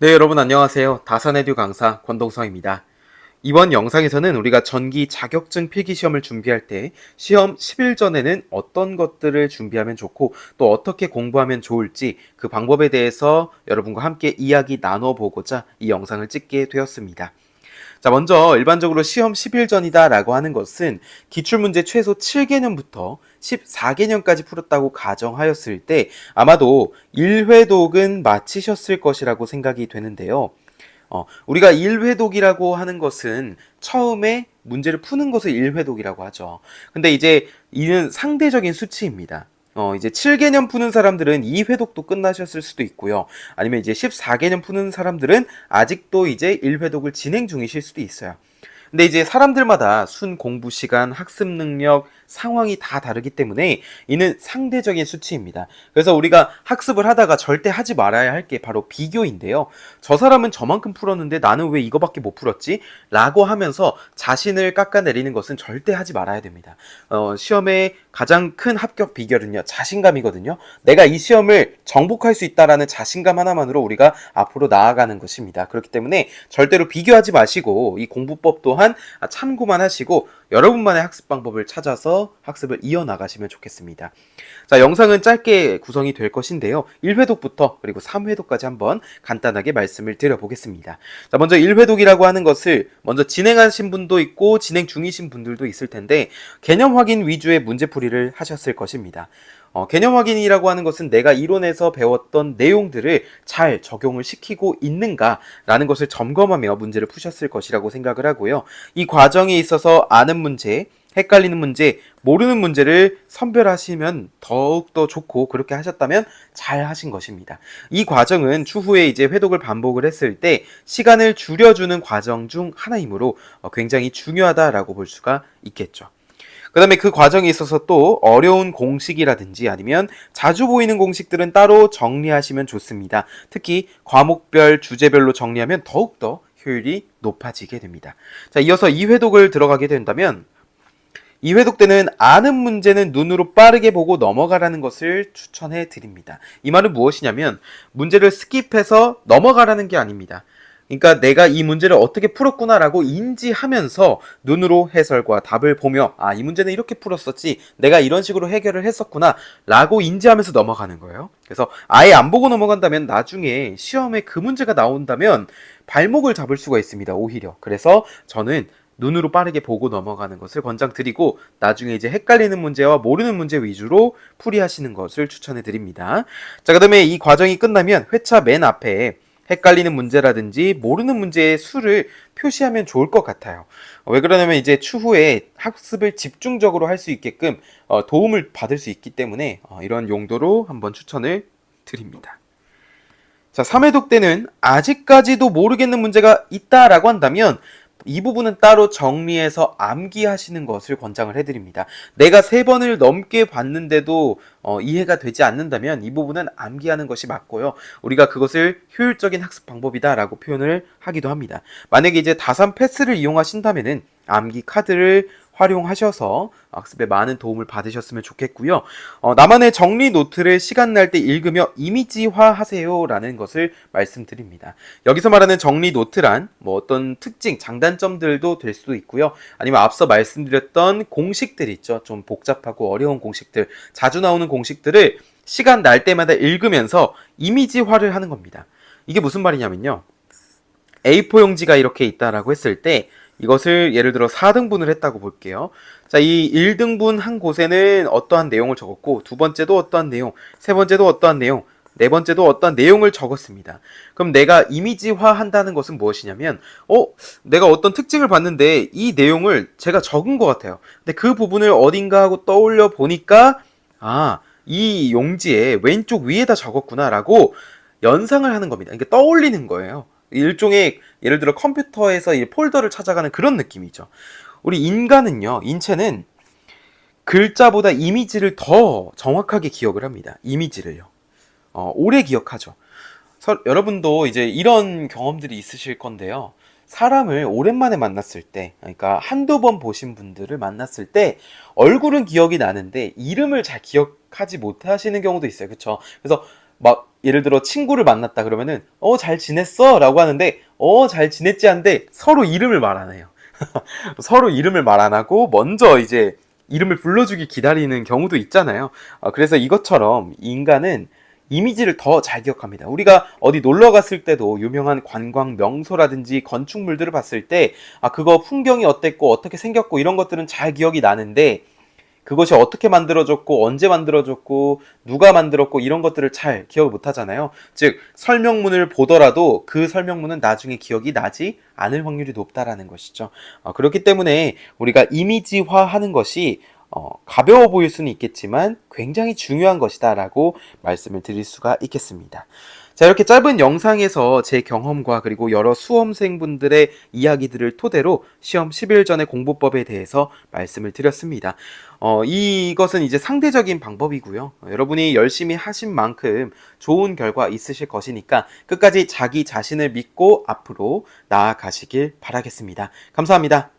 네, 여러분 안녕하세요. 다산에듀 강사 권동성입니다. 이번 영상에서는 우리가 전기 자격증 필기 시험을 준비할 때 시험 10일 전에는 어떤 것들을 준비하면 좋고 또 어떻게 공부하면 좋을지 그 방법에 대해서 여러분과 함께 이야기 나눠보고자 이 영상을 찍게 되었습니다. 자, 먼저 일반적으로 시험 10일 전이다 라고 하는 것은 기출문제 최소 7개년부터 14개년까지 풀었다고 가정하였을 때 아마도 1회독은 마치셨을 것이라고 생각이 되는데요. 우리가 1회독이라고 하는 것은 처음에 문제를 푸는 것을 1회독이라고 하죠. 근데 이제 이는 상대적인 수치입니다. 이제 7개년 푸는 사람들은 2회독도 끝나셨을 수도 있고요. 아니면 이제 14개년 푸는 사람들은 아직도 이제 1회독을 진행 중이실 수도 있어요. 근데 이제 사람들마다 순 공부 시간, 학습 능력, 상황이 다 다르기 때문에 이는 상대적인 수치입니다. 그래서 우리가 학습을 하다가 절대 하지 말아야 할 게 바로 비교인데요. 저 사람은 저만큼 풀었는데 나는 왜 이거밖에 못 풀었지? 라고 하면서 자신을 깎아내리는 것은 절대 하지 말아야 됩니다. 시험의 가장 큰 합격 비결은요, 자신감이거든요. 내가 이 시험을 정복할 수 있다라는 자신감 하나만으로 우리가 앞으로 나아가는 것입니다. 그렇기 때문에 절대로 비교하지 마시고 이 공부법 또한 참고만 하시고 여러분만의 학습 방법을 찾아서 학습을 이어나가시면 좋겠습니다. 자, 영상은 짧게 구성이 될 것인데요. 1회독부터 그리고 3회독까지 한번 간단하게 말씀을 드려보겠습니다. 자, 먼저 1회독이라고 하는 것을 먼저 진행하신 분도 있고 진행 중이신 분들도 있을 텐데 개념 확인 위주의 문제풀이를 하셨을 것입니다. 개념 확인이라고 하는 것은 내가 이론에서 배웠던 내용들을 잘 적용을 시키고 있는가라는 것을 점검하며 문제를 푸셨을 것이라고 생각을 하고요. 이 과정에 있어서 아는 문제, 헷갈리는 문제, 모르는 문제를 선별하시면 더욱더 좋고 그렇게 하셨다면 잘 하신 것입니다. 이 과정은 추후에 이제 회독을 반복을 했을 때 시간을 줄여주는 과정 중 하나이므로 굉장히 중요하다라고 볼 수가 있겠죠. 그 다음에 그 과정에 있어서 또 어려운 공식이라든지 아니면 자주 보이는 공식들은 따로 정리하시면 좋습니다. 특히 과목별, 주제별로 정리하면 더욱더 효율이 높아지게 됩니다. 자, 이어서 2회독을 들어가게 된다면 2회독 때는 아는 문제는 눈으로 빠르게 보고 넘어가라는 것을 추천해 드립니다. 이 말은 무엇이냐면 문제를 스킵해서 넘어가라는 게 아닙니다. 그러니까 내가 이 문제를 어떻게 풀었구나라고 인지하면서 눈으로 해설과 답을 보며 이 문제는 이렇게 풀었었지, 내가 이런 식으로 해결을 했었구나 라고 인지하면서 넘어가는 거예요. 그래서 아예 안 보고 넘어간다면 나중에 시험에 그 문제가 나온다면 발목을 잡을 수가 있습니다, 오히려. 그래서 저는 눈으로 빠르게 보고 넘어가는 것을 권장드리고 나중에 이제 헷갈리는 문제와 모르는 문제 위주로 풀이하시는 것을 추천해 드립니다. 자, 그 다음에 이 과정이 끝나면 회차 맨 앞에 헷갈리는 문제라든지 모르는 문제의 수를 표시하면 좋을 것 같아요. 왜 그러냐면 이제 추후에 학습을 집중적으로 할 수 있게끔 도움을 받을 수 있기 때문에 이런 용도로 한번 추천을 드립니다. 자, 3회독 때는 아직까지도 모르겠는 문제가 있다라고 한다면 이 부분은 따로 정리해서 암기하시는 것을 권장을 해드립니다. 내가 3번을 넘게 봤는데도 이해가 되지 않는다면 이 부분은 암기하는 것이 맞고요. 우리가 그것을 효율적인 학습 방법이다라고 표현을 하기도 합니다. 만약에 이제 다산 패스를 이용하신다면은 암기 카드를 활용하셔서 학습에 많은 도움을 받으셨으면 좋겠고요. 나만의 정리 노트를 시간 날 때 읽으며 이미지화 하세요 라는 것을 말씀드립니다. 여기서 말하는 정리 노트란 뭐 어떤 특징, 장단점들도 될 수도 있고요. 아니면 앞서 말씀드렸던 공식들 있죠. 좀 복잡하고 어려운 공식들, 자주 나오는 공식들을 시간 날 때마다 읽으면서 이미지화를 하는 겁니다. 이게 무슨 말이냐면요. A4 용지가 이렇게 있다라고 했을 때 이것을 예를 들어 4등분을 했다고 볼게요. 자, 이 1등분 한 곳에는 어떠한 내용을 적었고 두 번째도 어떠한 내용, 세 번째도 어떠한 내용, 네 번째도 어떠한 내용을 적었습니다. 그럼 내가 이미지화 한다는 것은 무엇이냐면 내가 어떤 특징을 봤는데 이 내용을 제가 적은 것 같아요. 근데 그 부분을 어딘가 하고 떠올려 보니까 이 용지에 왼쪽 위에다 적었구나 라고 연상을 하는 겁니다. 그러니까 떠올리는 거예요. 일종의 예를 들어 컴퓨터에서 이 폴더를 찾아가는 그런 느낌이죠. 우리 인간은요, 인체는 글자보다 이미지를 더 정확하게 기억을 합니다. 이미지를요. 오래 기억하죠. 여러분도 이제 이런 경험들이 있으실 건데요. 사람을 오랜만에 만났을 때, 그러니까 한두 번 보신 분들을 만났을 때 얼굴은 기억이 나는데 이름을 잘 기억하지 못하시는 경우도 있어요. 그렇죠? 그래서 막 예를 들어 친구를 만났다 그러면은 잘 지냈어? 라고 하는데 잘 지냈지 한데 서로 이름을 말 안 해요. 서로 이름을 말 안 하고 먼저 이제 이름을 불러주기 기다리는 경우도 있잖아요. 그래서 이것처럼 인간은 이미지를 더 잘 기억합니다. 우리가 어디 놀러 갔을 때도 유명한 관광 명소라든지 건축물들을 봤을 때 그거 풍경이 어땠고 어떻게 생겼고 이런 것들은 잘 기억이 나는데 그것이 어떻게 만들어졌고 언제 만들어졌고 누가 만들었고 이런 것들을 잘 기억을 못 하잖아요. 즉 설명문을 보더라도 그 설명문은 나중에 기억이 나지 않을 확률이 높다라는 것이죠. 그렇기 때문에 우리가 이미지화하는 것이 가벼워 보일 수는 있겠지만 굉장히 중요한 것이다라고 말씀을 드릴 수가 있겠습니다. 자, 이렇게 짧은 영상에서 제 경험과 그리고 여러 수험생분들의 이야기들을 토대로 시험 10일 전의 공부법에 대해서 말씀을 드렸습니다. 이것은 이제 상대적인 방법이고요. 여러분이 열심히 하신 만큼 좋은 결과 있으실 것이니까 끝까지 자기 자신을 믿고 앞으로 나아가시길 바라겠습니다. 감사합니다.